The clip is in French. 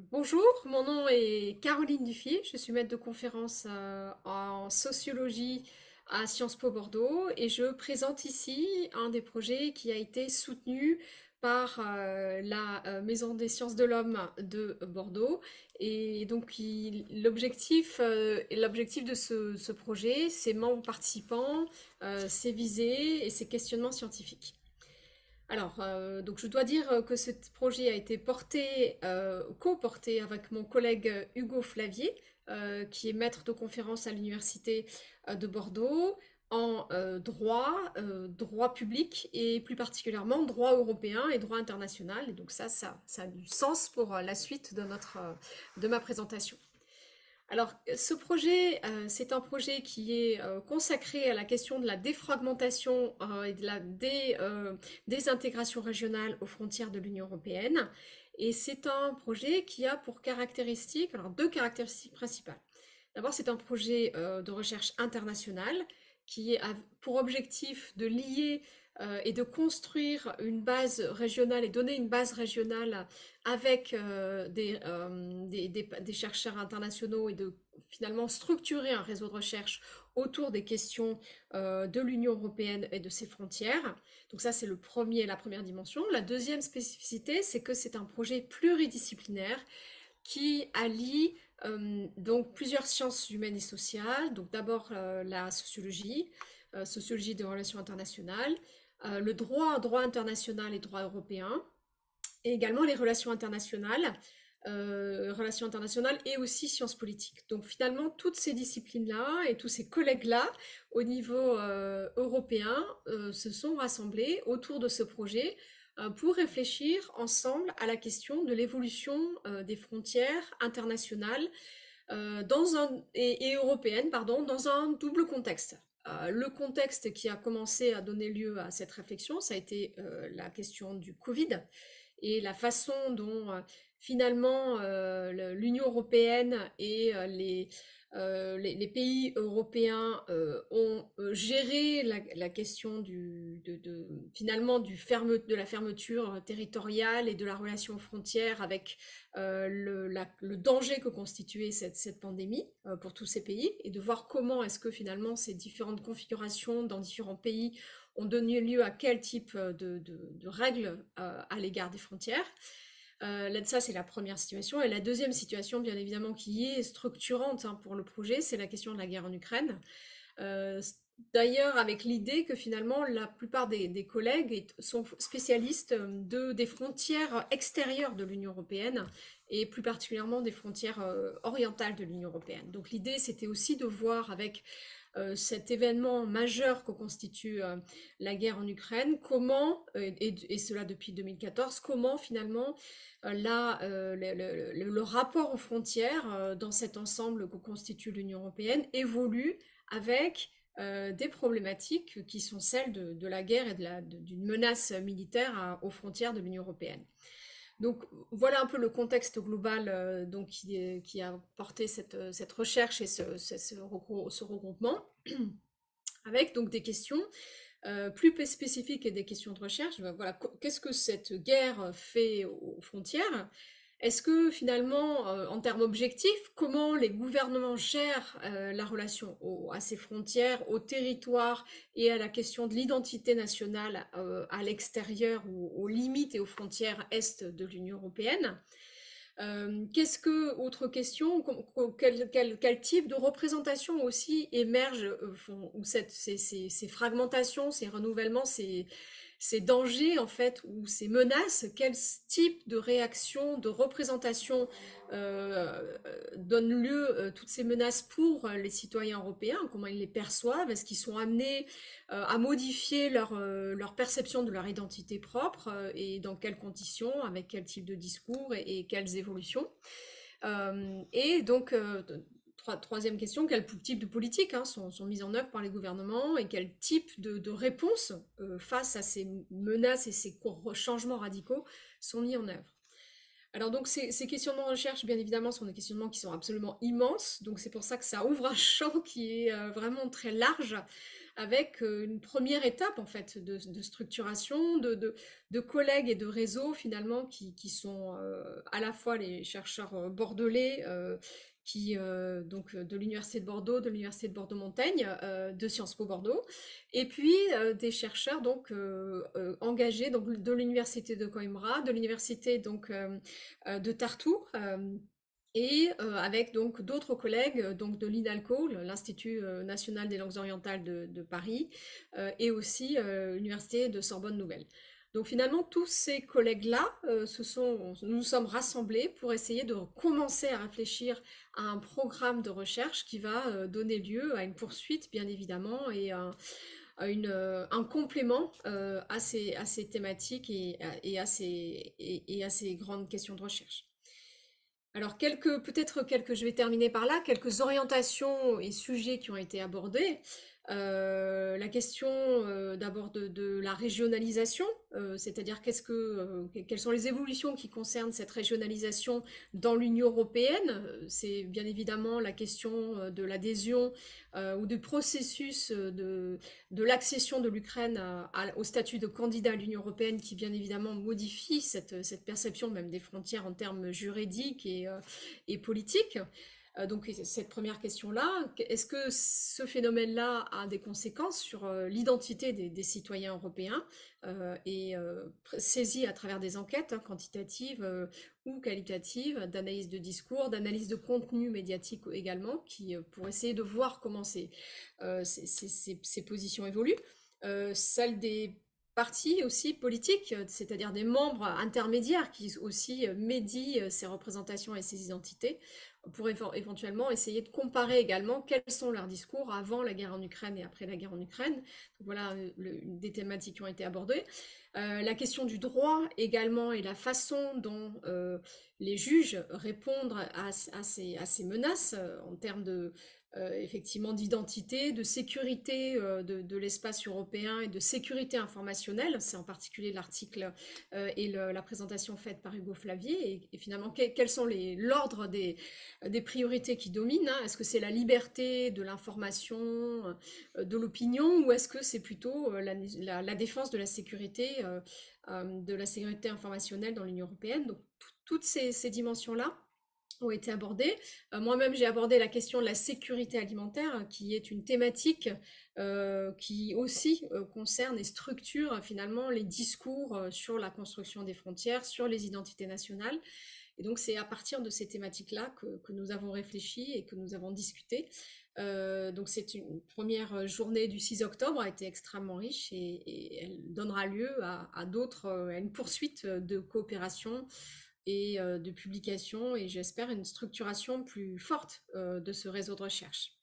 Bonjour, mon nom est Caroline Dufy, je suis maître de conférence en sociologie à Sciences Po Bordeaux et je présente ici un des projets qui a été soutenu par la Maison des sciences de l'homme de Bordeaux. Et donc l'objectif de ce projet, ses membres participants, ses visées et ses questionnements scientifiques. Alors, donc je dois dire que ce projet a été co-porté avec mon collègue Hugo Flavier, qui est maître de conférence à l'université de Bordeaux en droit public et plus particulièrement droit européen et droit international. Et donc ça a du sens pour la suite de ma présentation. Alors, ce projet, c'est un projet qui est consacré à la question de la défragmentation et de la désintégration régionale aux frontières de l'Union européenne. Et c'est un projet qui a pour caractéristique, alors deux caractéristiques principales. D'abord, c'est un projet de recherche internationale qui a pour objectif de lier et de construire une base régionale et donner une base régionale avec des chercheurs internationaux et de finalement structurer un réseau de recherche autour des questions de l'Union européenne et de ses frontières. Donc ça, c'est la première dimension. La deuxième spécificité, c'est que c'est un projet pluridisciplinaire qui allie donc plusieurs sciences humaines et sociales. Donc d'abord la sociologie, sociologie des relations internationales, le droit international et droit européen, et également les relations internationales et aussi sciences politiques. Donc finalement, toutes ces disciplines-là et tous ces collègues-là au niveau européen se sont rassemblés autour de ce projet pour réfléchir ensemble à la question de l'évolution des frontières internationales et européennes, pardon, dans un double contexte. Le contexte qui a commencé à donner lieu à cette réflexion, ça a été la question du Covid et la façon dont finalement l'Union européenne et les pays européens ont géré la question finalement de la fermeture territoriale et de la relation aux frontières avec le danger que constituait cette pandémie pour tous ces pays et de voir comment est-ce que finalement ces différentes configurations dans différents pays ont donné lieu à quel type de règles à l'égard des frontières. Là, ça, c'est la première situation. Et la deuxième situation, bien évidemment, qui est structurante pour le projet, c'est la question de la guerre en Ukraine. Euh, D'ailleurs, avec l'idée que finalement, la plupart des collègues sont spécialistes des frontières extérieures de l'Union européenne et plus particulièrement des frontières orientales de l'Union européenne. Donc l'idée, c'était aussi de voir avec cet événement majeur que constitue la guerre en Ukraine, comment, et cela depuis 2014, comment finalement le rapport aux frontières dans cet ensemble que constitue l'Union européenne évolue avec des problématiques qui sont celles de la guerre et d'une menace militaire aux frontières de l'Union européenne. Donc voilà un peu le contexte global donc, qui a porté cette recherche et ce regroupement, avec donc des questions plus spécifiques et des questions de recherche. Voilà, qu'est-ce que cette guerre fait aux frontières? Est-ce que finalement, en termes objectifs, comment les gouvernements gèrent la relation à ces frontières, au territoire et à la question de l'identité nationale à l'extérieur ou aux limites et aux frontières est de l'Union européenne? Autre question, quel type de représentation aussi émerge, ou ces fragmentations, ces renouvellements, ces dangers en fait, ou ces menaces, quel type de réaction, de représentation donne lieu toutes ces menaces pour les citoyens européens, comment ils les perçoivent, est-ce qu'ils sont amenés à modifier leur perception de leur identité propre et dans quelles conditions, avec quel type de discours et quelles évolutions. Et donc, troisième question, quel type de politiques sont mises en œuvre par les gouvernements et quel type de réponses face à ces menaces et ces changements radicaux sont mis en œuvre. Alors donc ces questionnements de recherche, bien évidemment, sont des questionnements qui sont absolument immenses, donc c'est pour ça que ça ouvre un champ qui est vraiment très large avec une première étape en fait de structuration, de collègues et de réseaux finalement qui sont à la fois les chercheurs bordelais donc de l'Université de Bordeaux, de l'Université de Bordeaux-Montaigne, de Sciences Po Bordeaux, et puis des chercheurs donc engagés donc de l'Université de Coimbra, de l'Université donc de Tartu. Et avec donc d'autres collègues donc de l'INALCO, l'Institut national des langues orientales de Paris, et aussi l'Université de Sorbonne Nouvelle. Donc finalement, tous ces collègues-là, nous nous sommes rassemblés pour essayer de commencer à réfléchir à un programme de recherche qui va donner lieu à une poursuite, bien évidemment, et un complément à ces thématiques et à ces grandes questions de recherche. Alors, je vais terminer par là, quelques orientations et sujets qui ont été abordés. La question d'abord de la régionalisation, c'est-à-dire quelles sont les évolutions qui concernent cette régionalisation dans l'Union européenne. C'est bien évidemment la question de l'adhésion ou du processus de l'accession de l'Ukraine au statut de candidat à l'Union européenne qui bien évidemment modifie cette perception même des frontières en termes juridiques et politiques. Donc cette première question-là, est-ce que ce phénomène-là a des conséquences sur l'identité des citoyens européens saisis à travers des enquêtes quantitatives ou qualitatives, d'analyse de discours, d'analyse de contenu médiatique également, pour essayer de voir comment ces positions évoluent. Celle des partis aussi politiques, c'est-à-dire des membres intermédiaires qui aussi médient ces représentations et ces identités, pour éventuellement essayer de comparer également quels sont leurs discours avant la guerre en Ukraine et après la guerre en Ukraine. Donc voilà des thématiques qui ont été abordées. La question du droit également et la façon dont les juges répondent à ces menaces en termes effectivement d'identité, de sécurité de l'espace européen et de sécurité informationnelle. C'est en particulier l'article et la présentation faite par Hugo Flavier. Et finalement, quels sont l'ordre des priorités qui dominent, hein. Est-ce que c'est la liberté de l'information, de l'opinion, ou est-ce que c'est plutôt la défense de la sécurité informationnelle dans l'Union européenne? Donc toutes ces dimensions-là ont été abordées. Moi-même, j'ai abordé la question de la sécurité alimentaire, qui est une thématique qui aussi concerne et structure finalement les discours sur la construction des frontières, sur les identités nationales. Et donc, c'est à partir de ces thématiques-là que nous avons réfléchi et que nous avons discuté. Donc, c'est une première journée du 6 octobre, a été extrêmement riche et elle donnera lieu à une poursuite de coopération et de publication et j'espère une structuration plus forte de ce réseau de recherche.